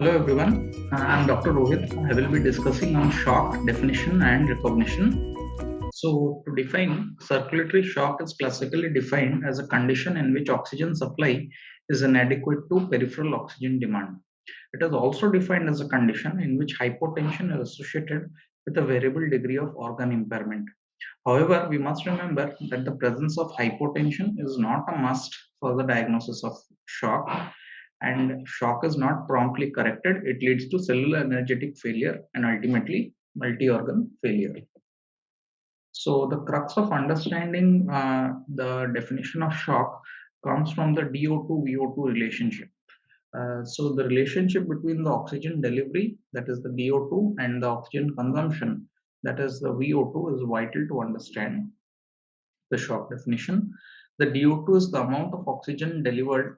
Hello everyone, I'm Dr. Rohit. I will be discussing on shock definition and recognition. So to define, circulatory shock is classically defined as a condition in which oxygen supply is inadequate to peripheral oxygen demand. It is also defined as a condition in which hypotension is associated with a variable degree of organ impairment. However, we must remember that the presence of hypotension is not a must for the diagnosis of shock, and shock is not promptly corrected. It leads to cellular energetic failure and ultimately multi-organ failure. So the crux of understanding the definition of shock comes from the DO2 VO2 relationship. So the relationship between the oxygen delivery, that is the DO2, and the oxygen consumption, that is the VO2, is vital to understand the shock definition. The DO2 is the amount of oxygen delivered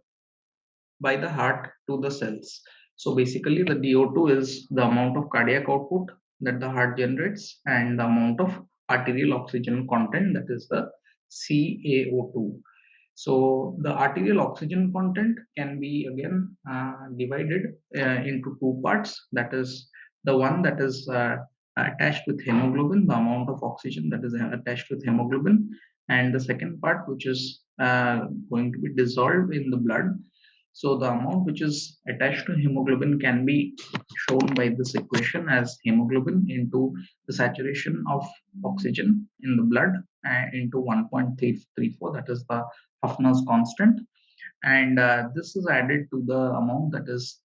by the heart to the cells. So basically, the DO2 is the amount of cardiac output that the heart generates and the amount of arterial oxygen content, that is the CaO2. So the arterial oxygen content can be again divided into two parts. That is the one that is attached with hemoglobin, the amount of oxygen that is attached with hemoglobin, and the second part which is going to be dissolved in the blood. So the amount which is attached to hemoglobin can be shown by this equation as hemoglobin into the saturation of oxygen in the blood into 1.334, that is the Huffner's constant, and this is added to the amount that is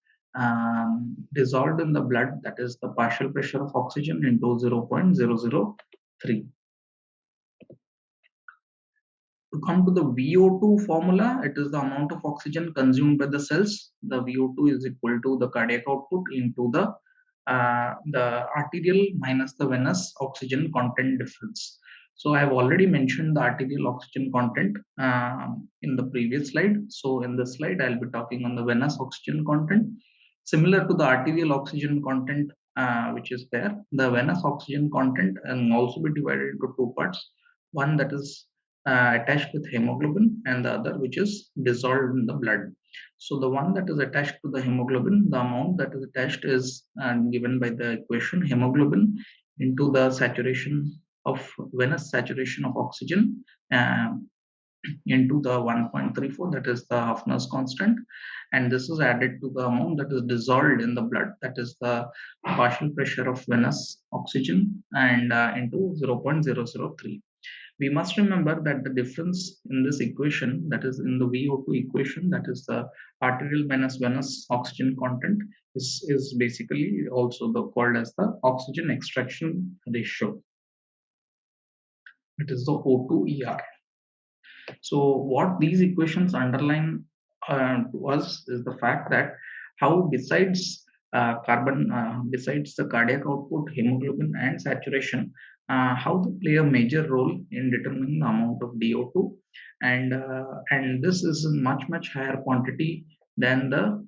dissolved in the blood, that is the partial pressure of oxygen into 0.003. To come to the VO2 formula, it is the amount of oxygen consumed by the cells. The VO2 is equal to the cardiac output into the arterial minus the venous oxygen content difference. So I have already mentioned the arterial oxygen content in the previous slide. So in this slide, I'll be talking on the venous oxygen content. Similar to the arterial oxygen content, which is there, the venous oxygen content can also be divided into two parts. One that is attached with hemoglobin and the other which is dissolved in the blood. So the one that is attached to the hemoglobin, the amount that is attached is given by the equation hemoglobin into the saturation of venous saturation of oxygen into the 1.34, that is the Huffner's constant, and this is added to the amount that is dissolved in the blood, that is the partial pressure of venous oxygen, and into 0.003. We must remember that the difference in this equation, that is in the VO2 equation, that is the arterial minus venous oxygen content, is basically also called as the oxygen extraction ratio. It is the O2ER. So what these equations underline to us is the fact that how besides besides the cardiac output, hemoglobin, and saturation, how they play a major role in determining the amount of DO2, and this is in much higher quantity than the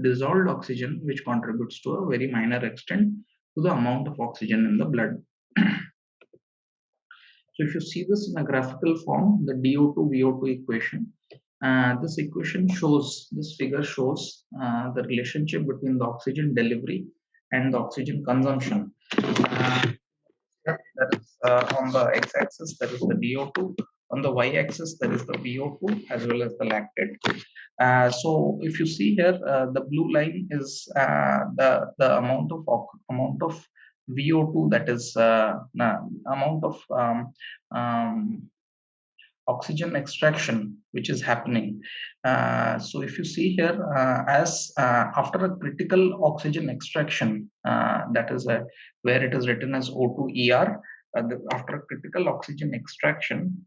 dissolved oxygen, which contributes to a very minor extent to the amount of oxygen in the blood. So if you see this in a graphical form, the DO2 VO2 equation, this equation shows, this figure shows the relationship between the oxygen delivery and the oxygen consumption. That is on the x-axis, that is the DO2. On the y-axis, that is the VO2 as well as the lactate. So if you see here, the blue line is the amount of VO2, that is amount of oxygen extraction which is happening. So if you see here, as after a critical oxygen extraction, that is where it is written as O2ER, after a critical oxygen extraction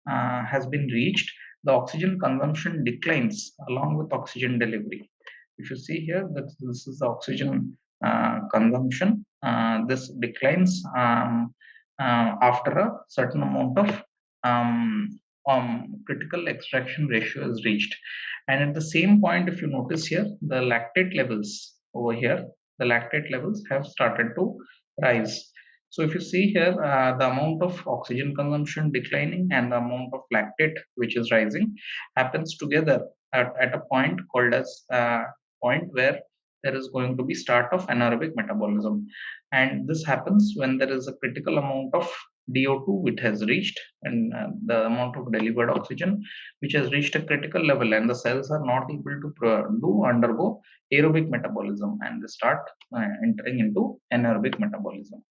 has been reached, the oxygen consumption declines along with oxygen delivery. If you see here, that this is the oxygen consumption. This declines after a certain amount of critical extraction ratio is reached. And at the same point, if you notice here, the lactate levels over here, the lactate levels have started to rise. So if you see here, the amount of oxygen consumption declining and the amount of lactate which is rising happens together at a point called as point where there is going to be start of anaerobic metabolism, and this happens when there is a critical amount of DO2 which has reached, and the amount of delivered oxygen which has reached a critical level, and the cells are not able to undergo aerobic metabolism, and they start entering into anaerobic metabolism.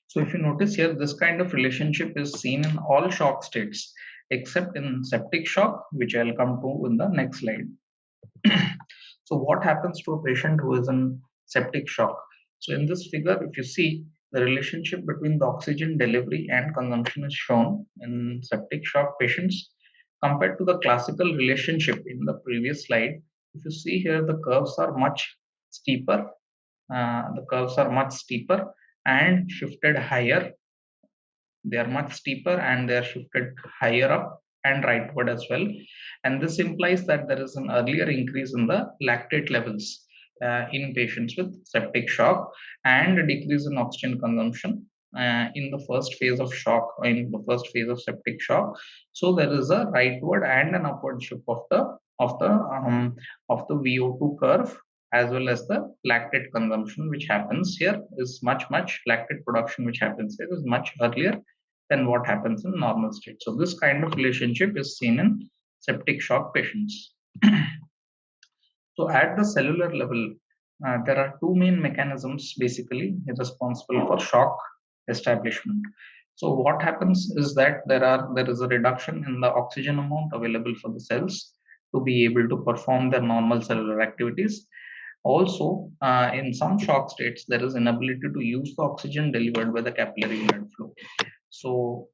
So if you notice here, this kind of relationship is seen in all shock states except in septic shock, which I'll come to in the next slide. So what happens to a patient who is in septic shock? So in this figure, if you see, the relationship between the oxygen delivery and consumption is shown in septic shock patients compared to the classical relationship in the previous slide. If you see here, the curves are much steeper. And shifted higher. They are much steeper and they are shifted higher up and rightward as well. And this implies that there is an earlier increase in the lactate levels in patients with septic shock, and a decrease in oxygen consumption in the first phase of shock, in the first phase of septic shock. So there is a rightward and an upward shift of the VO2 curve, as well as the lactate consumption which happens here is much lactate production which happens here is much earlier than what happens in normal state. So this kind of relationship is seen in septic shock patients. So at the cellular level, there are two main mechanisms basically responsible for shock establishment. So what happens is that there is a reduction in the oxygen amount available for the cells to be able to perform their normal cellular activities. Also, in some shock states, there is inability to use the oxygen delivered by the capillary blood flow. So,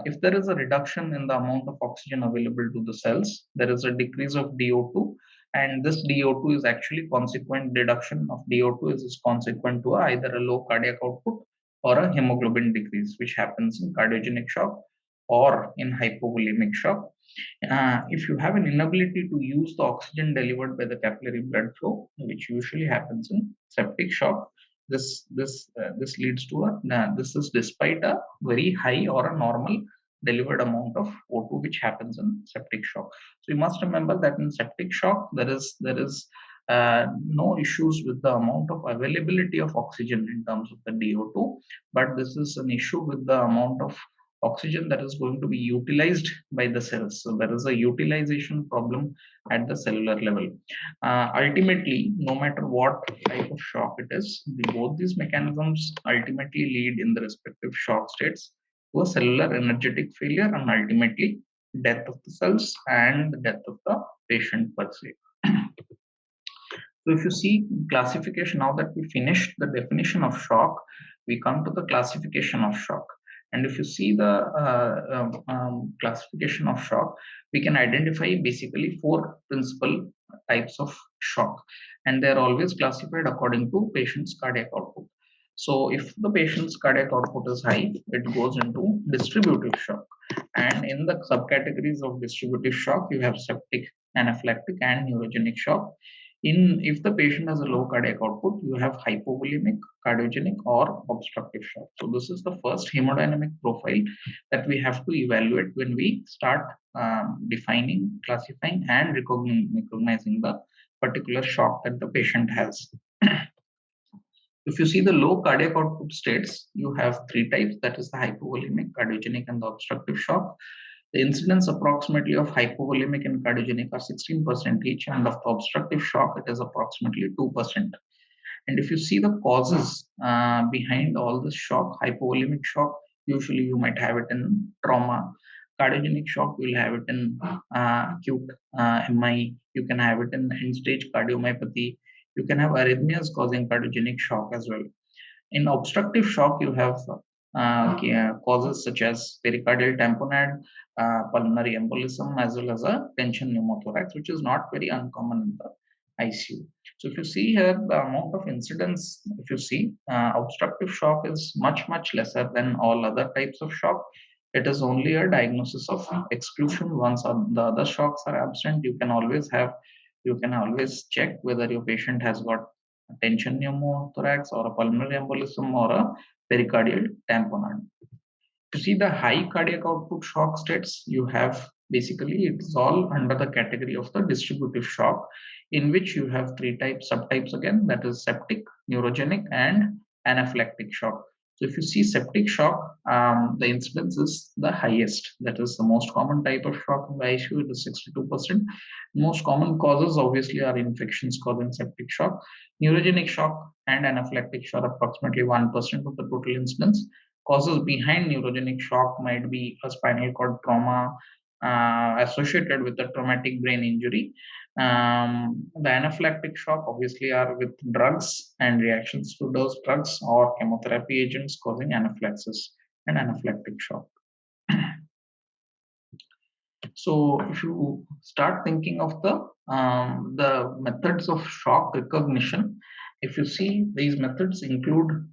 if there is a reduction in the amount of oxygen available to the cells, there is a decrease of DO2, and this DO2 is actually consequent reduction of DO2 is consequent to either a low cardiac output or a hemoglobin decrease, which happens in cardiogenic shock or in hypovolemic shock. If you have an inability to use the oxygen delivered by the capillary blood flow, which usually happens in septic shock, this leads to this is despite a very high or a normal delivered amount of O2 which happens in septic shock. So you must remember that in septic shock there is no issues with the amount of availability of oxygen in terms of the DO2, but this is an issue with the amount of oxygen that is going to be utilized by the cells. So there is a utilization problem at the cellular level. Ultimately, no matter what type of shock it is, both these mechanisms ultimately lead in the respective shock states to a cellular energetic failure and ultimately death of the cells and the death of the patient per se. So if you see classification, now that we finished the definition of shock, we come to the classification of shock. And if you see the classification of shock, we can identify basically four principal types of shock, and they're always classified according to patient's cardiac output. So if the patient's cardiac output is high, it goes into distributive shock. And in the subcategories of distributive shock, you have septic, anaphylactic, and neurogenic shock. If the patient has a low cardiac output, you have hypovolemic, cardiogenic, or obstructive shock. So this is the first hemodynamic profile that we have to evaluate when we start defining, classifying, and recognizing the particular shock that the patient has. If you see the low cardiac output states, you have three types, that is the hypovolemic, cardiogenic, and the obstructive shock. The incidence approximately of hypovolemic and cardiogenic are 16% each, and of the obstructive shock, it is approximately 2%. And if you see the causes behind all this shock, hypovolemic shock, usually you might have it in trauma. Cardiogenic shock, you will have it in acute MI. You can have it in end-stage cardiomyopathy. You can have arrhythmias causing cardiogenic shock as well. In obstructive shock, you have causes such as pericardial tamponade, pulmonary embolism, as well as a tension pneumothorax, which is not very uncommon in the ICU. So if you see here, the amount of incidence, if you see, obstructive shock is much lesser than all other types of shock. It is only a diagnosis of exclusion. Once the other shocks are absent, you can always check whether your patient has got a tension pneumothorax or a pulmonary embolism or a pericardial tamponade. To see the high cardiac output shock states, you have Basically, it is all under the category of the distributive shock, in which you have three types, subtypes again, that is septic, neurogenic, and anaphylactic shock. So if you see septic shock, the incidence is the highest. That is the most common type of shock in the ICU. It is 62%. Most common causes obviously are infections causing septic shock. Neurogenic shock and anaphylactic shock are approximately 1% of the total incidence. Causes behind neurogenic shock might be a spinal cord trauma associated with a traumatic brain injury. The anaphylactic shock obviously are with drugs and reactions to those drugs or chemotherapy agents causing anaphylaxis and anaphylactic shock. So if you start thinking of the methods of shock recognition, if you see, these methods include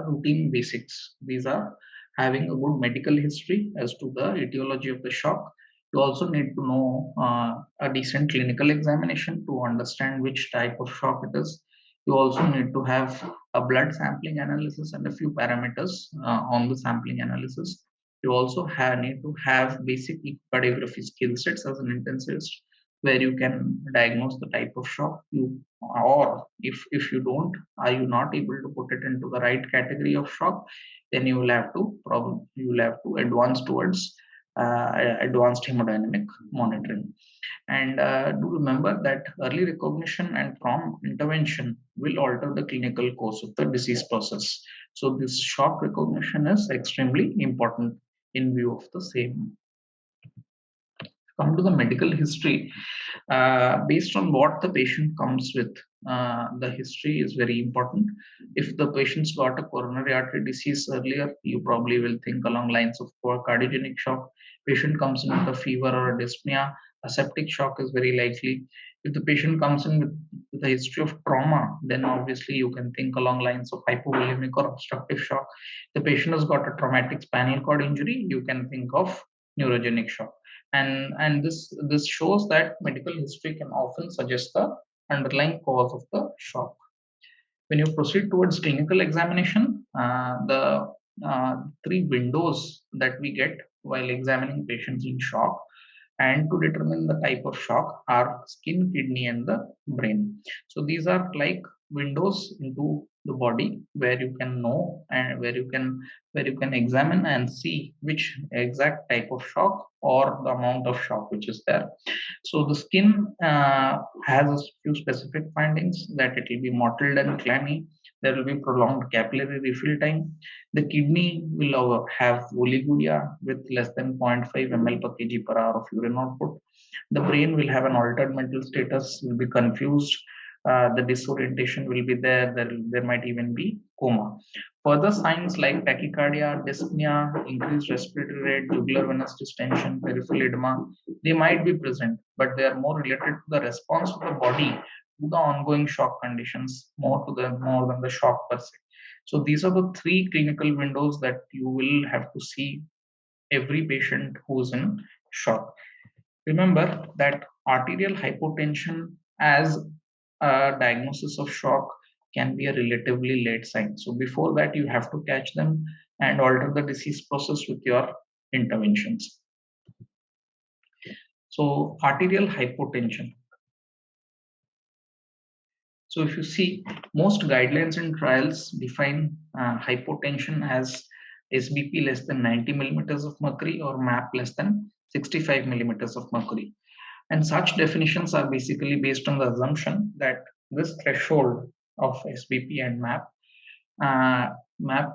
routine basics. These are having a good medical history as to the etiology of the shock. You also need to know a decent clinical examination to understand which type of shock it is. You also need to have a blood sampling analysis and a few parameters on the sampling analysis. You also need to have basic echocardiography skill sets as an intensivist, where you can diagnose the type of shock. Or if you don't, are you not able to put it into the right category of shock, then you will have to advance towards advanced hemodynamic monitoring. And do remember that early recognition and prompt intervention will alter the clinical course of the disease process. So this shock recognition is extremely important in view of the same. Come to the medical history. Based on what the patient comes with, the history is very important. If the patient's got a coronary artery disease earlier, you probably will think along lines of cardiogenic shock. Patient comes in with a fever or a dyspnea, a septic shock is very likely. If the patient comes in with a history of trauma, then obviously you can think along lines of hypovolemic or obstructive shock. The patient has got a traumatic spinal cord injury, you can think of neurogenic shock. And this shows that medical history can often suggest the underlying cause of the shock. When you proceed towards clinical examination, the three windows that we get while examining patients in shock and to determine the type of shock are skin, kidney, and the brain. So these are like windows into the body where you can know and where you can examine and see which exact type of shock or the amount of shock which is there. So the skin has a few specific findings, that it will be mottled and clammy. There will be prolonged capillary refill time. The kidney will have oliguria with less than 0.5 ml per kg per hour of urine output. The brain will have an altered mental status, will be confused. The disorientation will be there. There might even be coma. Further signs like tachycardia, dyspnea, increased respiratory rate, jugular venous distension, peripheral edema, they might be present, but they are more related to the response of the body to the ongoing shock conditions, more than the shock per se. So these are the three clinical windows that you will have to see every patient who's in shock. Remember that arterial hypotension as a diagnosis of shock can be a relatively late sign. So before that, you have to catch them and alter the disease process with your interventions. So arterial hypotension. So if you see, most guidelines and trials define hypotension as SBP less than 90 millimeters of mercury or MAP less than 65 millimeters of mercury. And such definitions are basically based on the assumption that this threshold of SBP and MAP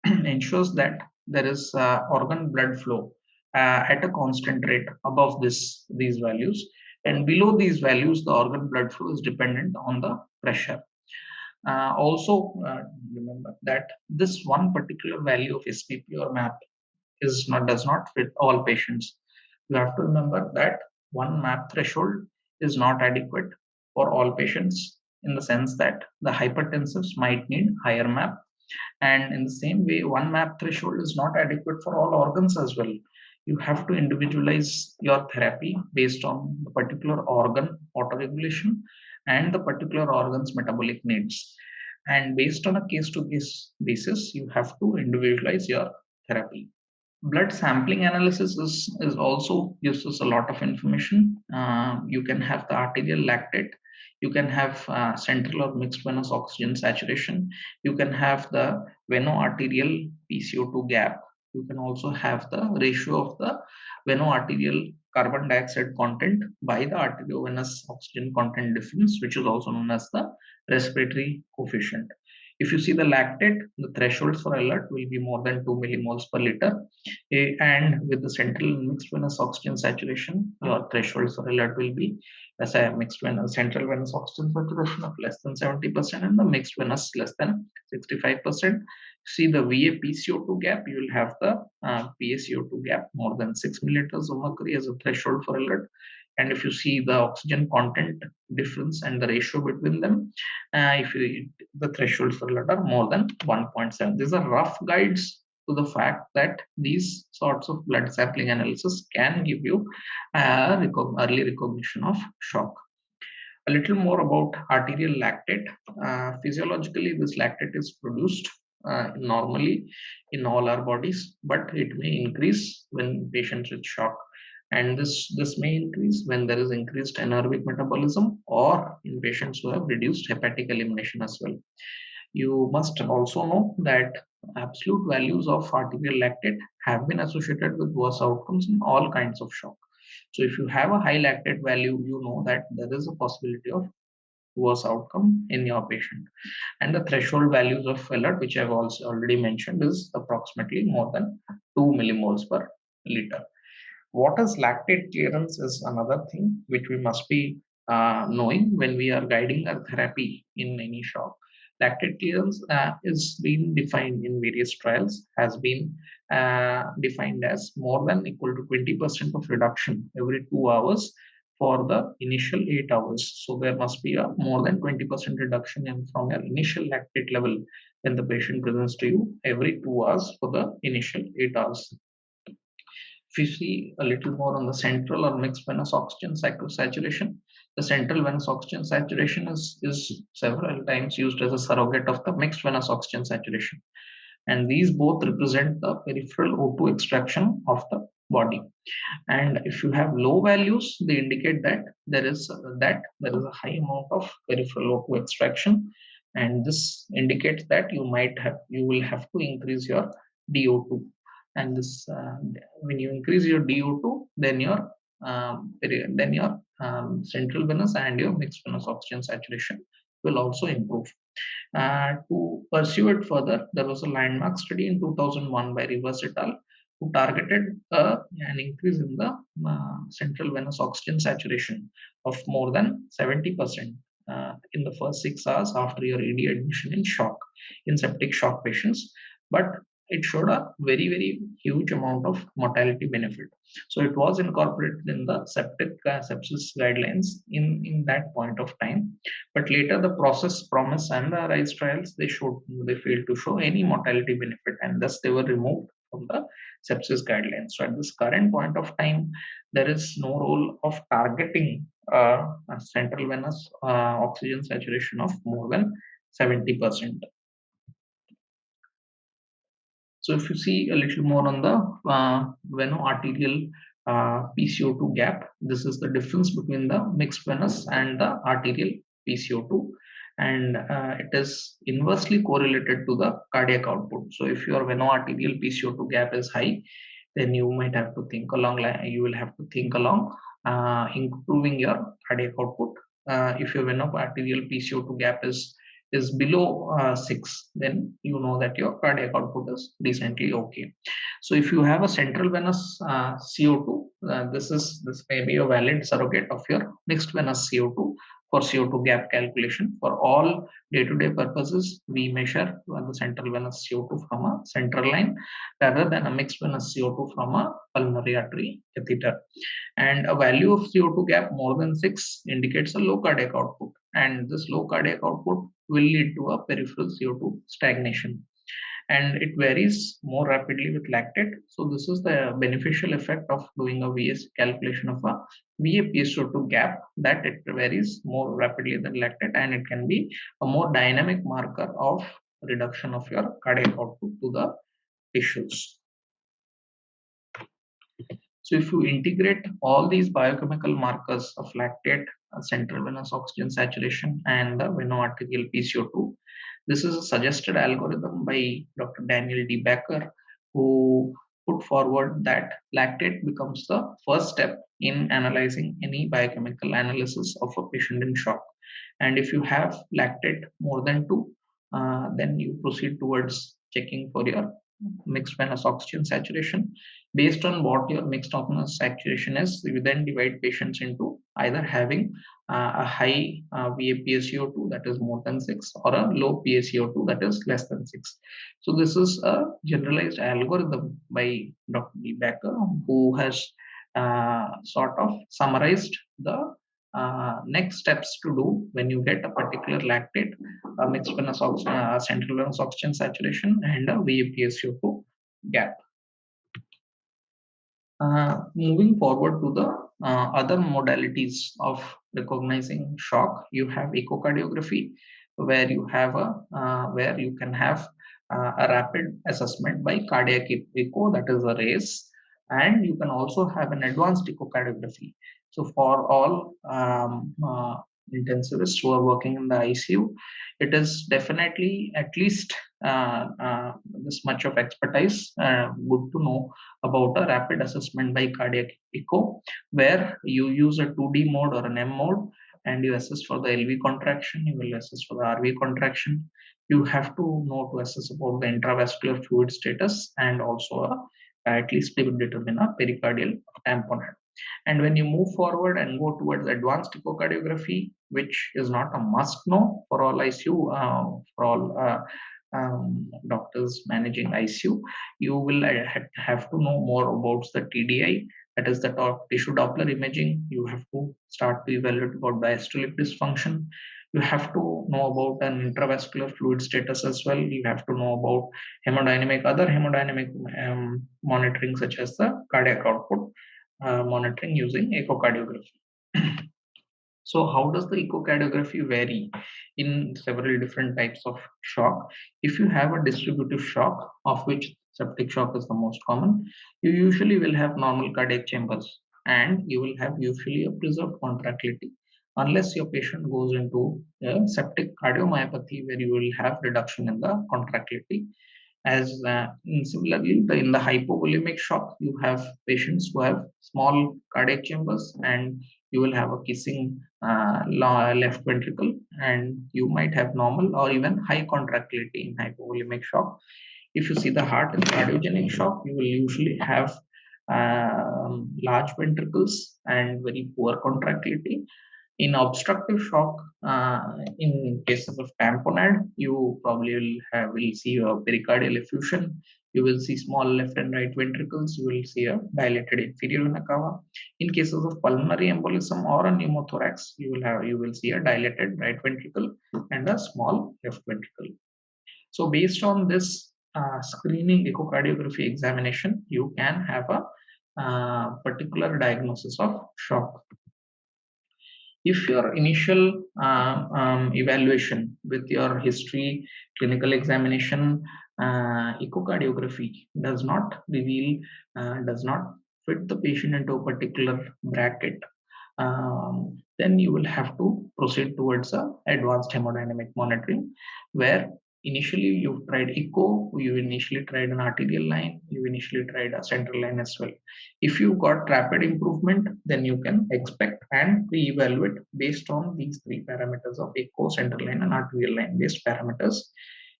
ensures that there is organ blood flow at a constant rate above these values, and below these values the organ blood flow is dependent on the pressure. Also remember that this one particular value of SBP or MAP does not fit all patients. You have to remember that one MAP threshold is not adequate for all patients, in the sense that the hypertensives might need higher MAP, and in the same way, one MAP threshold is not adequate for all organs as well. You have to individualize your therapy based on the particular organ autoregulation and the particular organ's metabolic needs. And based on a case to case basis, you have to individualize your therapy. Blood sampling analysis is also gives us a lot of information. You can have the arterial lactate, you can have central or mixed venous oxygen saturation, you can have the veno-arterial PCO2 gap, you can also have the ratio of the veno-arterial carbon dioxide content by the arteriovenous oxygen content difference, which is also known as the respiratory coefficient. If you see the lactate, the thresholds for alert will be more than 2 millimoles per liter, and with the central mixed venous oxygen saturation, your thresholds for alert will be as a mixed venous central venous oxygen saturation of less than 70% and the mixed venous less than 65%. See the VA PCO2 gap, you will have the PaCO2 gap more than 6 milliliters of mercury as a threshold for alert. And if you see the oxygen content difference and the ratio between them, if you, the thresholds for alert are more than 1.7. These are rough guides to the fact that these sorts of blood sampling analysis can give you early recognition of shock. A little more about arterial lactate. Physiologically, this lactate is produced normally in all our bodies, but it may increase when patients with shock. And this may increase when there is increased anaerobic metabolism or in patients who have reduced hepatic elimination as well. You must also know that absolute values of arterial lactate have been associated with worse outcomes in all kinds of shock. So if you have a high lactate value, you know that there is a possibility of worse outcome in your patient. And the threshold values of alert, which I've also already mentioned, is approximately more than 2 millimoles per liter. What is lactate clearance is another thing which we must be knowing when we are guiding our therapy in any shock. Lactate clearance is being defined in various trials, has been defined as more than equal to 20% of reduction every 2 hours for the initial 8 hours. So there must be a more than 20% reduction from your initial lactate level when the patient presents to you every 2 hours for the initial 8 hours. If you see a little more on the central or mixed venous oxygen saturation, the central venous oxygen saturation is several times used as a surrogate of the mixed venous oxygen saturation. And these both represent the peripheral O2 extraction of the body. And if you have low values, they indicate that there is a high amount of peripheral O2 extraction, and this indicates that you will have to increase your DO2. And this when you increase your DO2, then your central venous and your mixed venous oxygen saturation will also improve. To pursue it further, there was a landmark study in 2001 by Rivers et al. Who targeted an increase in the central venous oxygen saturation of more than 70% in the first 6 hours after your ED admission in septic shock patients. But it showed a very, very huge amount of mortality benefit. So it was incorporated in the septic sepsis guidelines in that point of time. But later the process promise and the RISE trials, they failed to show any mortality benefit, and thus they were removed from the sepsis guidelines. So at this current point of time, there is no role of targeting a central venous oxygen saturation of more than 70%. So if you see a little more on the veno-arterial PCO2 gap, this is the difference between the mixed venous and the arterial PCO2, and it is inversely correlated to the cardiac output. So if your veno-arterial PCO2 gap is high, then you might have to think along. You will have to think along improving your cardiac output. If your veno-arterial PCO2 gap is below 6, then you know that your cardiac output is decently okay. So if you have a central venous CO2, this may be a valid surrogate of your mixed venous CO2 for CO2 gap calculation. For all day-to-day purposes, we measure the central venous CO2 from a central line rather than a mixed venous CO2 from a pulmonary artery catheter. And a value of CO2 gap more than 6 indicates a low cardiac output, and this low cardiac output will lead to a peripheral CO2 stagnation, and it varies more rapidly with lactate. So this is the beneficial effect of doing a VS calculation of a VA PSO2 gap, that it varies more rapidly than lactate, and it can be a more dynamic marker of reduction of your cardiac output to the tissues. So if you integrate all these biochemical markers of lactate, central venous oxygen saturation, and the veno-arterial PCO2, this is a suggested algorithm by Dr. Daniel D. Becker, who put forward that lactate becomes the first step in analyzing any biochemical analysis of a patient in shock. And if you have lactate more than 2, then you proceed towards checking for your mixed venous oxygen saturation. Based on what your mixed oxygen saturation is, you then divide patients into either having a high VA-PaCO2 that is more than 6 or a low PaCO2 that is less than 6. So this is a generalized algorithm by Dr. D. Becker, who has sort of summarized the next steps to do when you get a particular lactate, mixed venous oxygen, central venous oxygen saturation, and a VA-PaCO2 gap. Moving forward to the other modalities of recognizing shock, you have echocardiography, where you have where you can have a rapid assessment by cardiac echo, that is a race, and you can also have an advanced echocardiography. So for all intensivists who are working in the ICU, it is definitely at least this much of expertise good to know about a rapid assessment by cardiac echo, where you use a 2D mode or an M mode, and you assess for the LV contraction, you will assess for the RV contraction. You have to know to assess about the intravascular fluid status, and also at least they will determine a pericardial tamponade. And when you move forward and go towards advanced echocardiography, which is not a must know for all ICU, for all doctors managing ICU, you will have to know more about the TDI, that is the tissue Doppler imaging. You have to start to evaluate about diastolic dysfunction. You have to know about an intravascular fluid status as well. You have to know about other hemodynamic monitoring, such as the cardiac output monitoring using echocardiography. So how does the echocardiography vary in several different types of shock? If you have a distributive shock, of which septic shock is the most common, you usually will have normal cardiac chambers, and you will have usually a preserved contractility, unless your patient goes into a septic cardiomyopathy, where you will have reduction in the contractility. As similarly, in the hypovolemic shock, you have patients who have small cardiac chambers, and you will have a kissing left ventricle, and you might have normal or even high contractility in hypovolemic shock. If you see the heart in cardiogenic shock, you will usually have large ventricles and very poor contractility. In obstructive shock, in cases of tamponade, you probably will see a pericardial effusion. You will see small left and right ventricles. You will see a dilated inferior vena cava. In cases of pulmonary embolism or a pneumothorax, you will see a dilated right ventricle and a small left ventricle. So based on this screening echocardiography examination, you can have a particular diagnosis of shock. If your initial evaluation with your history, clinical examination, echocardiography does not reveal, does not fit the patient into a particular bracket, then you will have to proceed towards a advanced hemodynamic monitoring, where initially you've tried echo, you initially tried an arterial line, you initially tried a central line as well. If you got rapid improvement, then you can expect and re-evaluate based on these 3 parameters of echo, central line, and arterial line based parameters.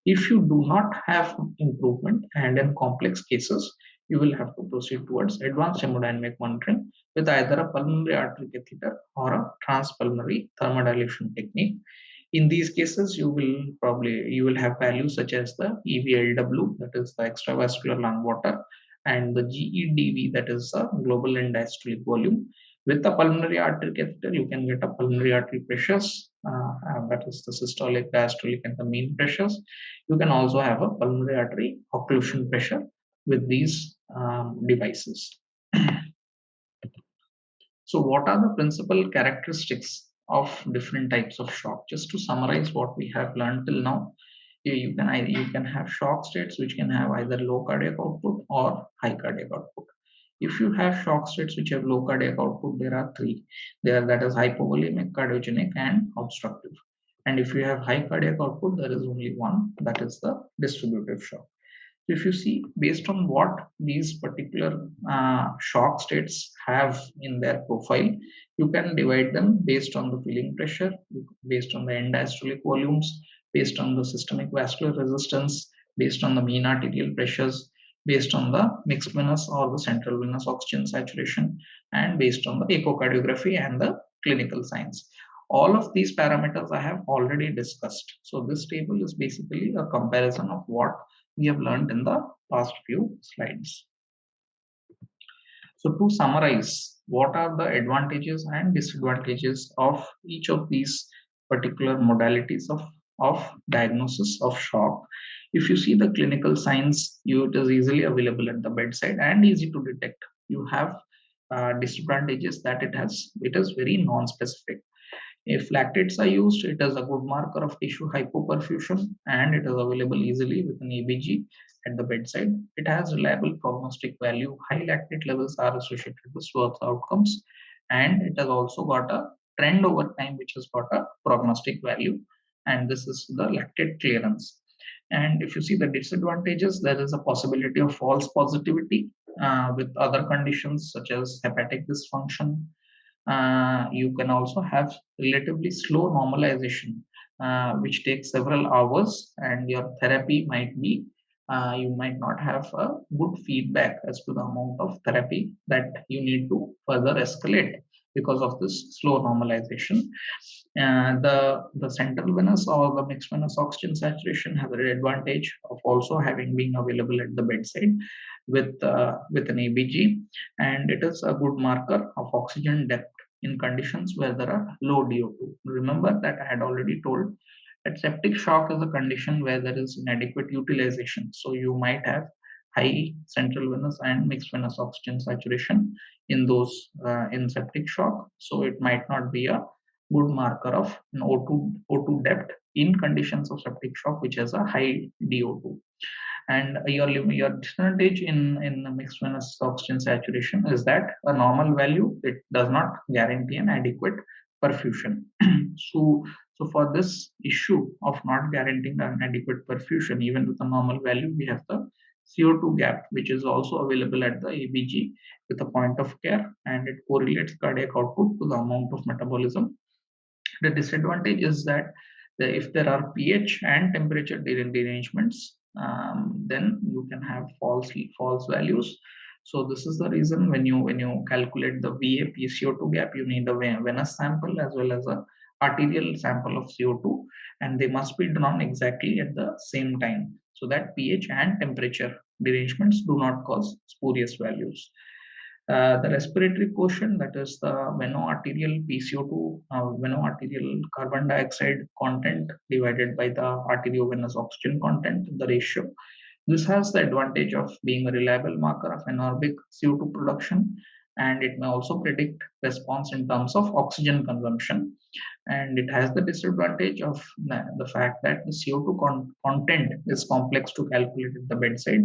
If you do not have improvement, and in complex cases, you will have to proceed towards advanced hemodynamic monitoring with either a pulmonary artery catheter or a transpulmonary thermodilation technique. In these cases, you will have values such as the EVLW, that is the extravascular lung water, and the GEDV, that is the global end diastolic volume. With the pulmonary artery catheter, you can get a pulmonary artery pressures, that is the systolic, diastolic, and the mean pressures. You can also have a pulmonary artery occlusion pressure with these devices. So what are the principal characteristics of different types of shock? Just to summarize what we have learned till now, you can have shock states which can have either low cardiac output or high cardiac output. If you have shock states which have low cardiac output, there are three. That is hypovolemic, cardiogenic, and obstructive. And if you have high cardiac output, there is only one, that is the distributive shock. If you see, based on what these particular shock states have in their profile, you can divide them based on the filling pressure, based on the end diastolic volumes, based on the systemic vascular resistance, based on the mean arterial pressures, based on the mixed venous or the central venous oxygen saturation, and based on the echocardiography and the clinical signs. All of these parameters I have already discussed. So this table is basically a comparison of what we have learned in the past few slides. So to summarize, what are the advantages and disadvantages of each of these particular modalities of diagnosis of shock? If you see the clinical signs, it is easily available at the bedside and easy to detect. You have disadvantages that it is very non-specific. If lactates are used, it is a good marker of tissue hypoperfusion and it is available easily with an ABG at the bedside. It has reliable prognostic value. High lactate levels are associated with worse outcomes, and it has also got a trend over time which has got a prognostic value, and this is the lactate clearance. And if you see the disadvantages, there is a possibility of false positivity with other conditions such as hepatic dysfunction. You can also have relatively slow normalization, which takes several hours, and your therapy might be you might not have a good feedback as to the amount of therapy that you need to further escalate because of this slow normalization. The central venous or the mixed venous oxygen saturation has an advantage of also having been available at the bedside with an ABG, and it is a good marker of oxygen depth in conditions where there are low DO2. Remember that I had already told that septic shock is a condition where there is inadequate utilization. So you might have high central venous and mixed venous oxygen saturation in those in septic shock. So it might not be a good marker of an O2 depth in conditions of septic shock, which has a high DO2. And your disadvantage in mixed venous oxygen saturation is that a normal value, it does not guarantee an adequate perfusion. So for this issue of not guaranteeing an adequate perfusion, even with a normal value, we have the CO2 gap, which is also available at the ABG with a point of care, and it correlates cardiac output to the amount of metabolism. The disadvantage is that if there are pH and temperature derangements, then you can have false values. So this is the reason when you calculate the VA PCO2 gap, you need a venous sample as well as a arterial sample of CO2, and they must be drawn exactly at the same time so that pH and temperature derangements do not cause spurious values. The respiratory quotient, that is the veno-arterial PCO2, veno-arterial carbon dioxide content divided by the arteriovenous oxygen content, the ratio. This has the advantage of being a reliable marker of anaerobic CO2 production, and it may also predict response in terms of oxygen consumption. And it has the disadvantage of the fact that the CO2 content is complex to calculate at the bedside.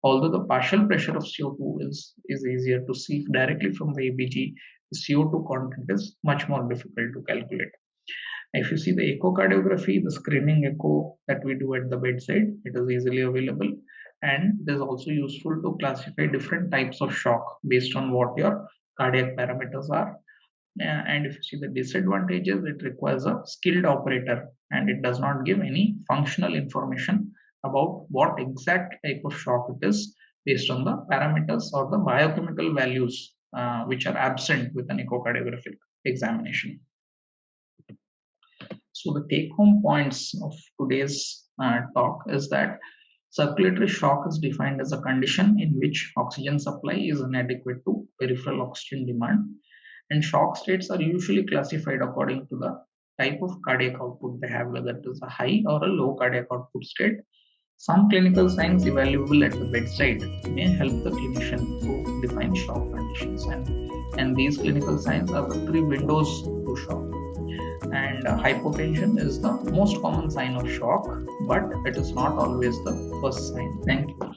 Although the partial pressure of CO2 is easier to see directly from the ABG, the CO2 content is much more difficult to calculate. If you see the echocardiography, the screening echo that we do at the bedside, it is easily available, and it is also useful to classify different types of shock based on what your cardiac parameters are. And if you see the disadvantages, it requires a skilled operator, and it does not give any functional information about what exact type of shock it is based on the parameters or the biochemical values which are absent with an echocardiographic examination. So the take-home points of today's talk is that circulatory shock is defined as a condition in which oxygen supply is inadequate to peripheral oxygen demand, and shock states are usually classified according to the type of cardiac output they have, whether it is a high or a low cardiac output state. Some clinical signs evaluable at the bedside may help the clinician to define shock conditions, and these clinical signs are the three windows to shock. And hypotension is the most common sign of shock, but it is not always the first sign. Thank you.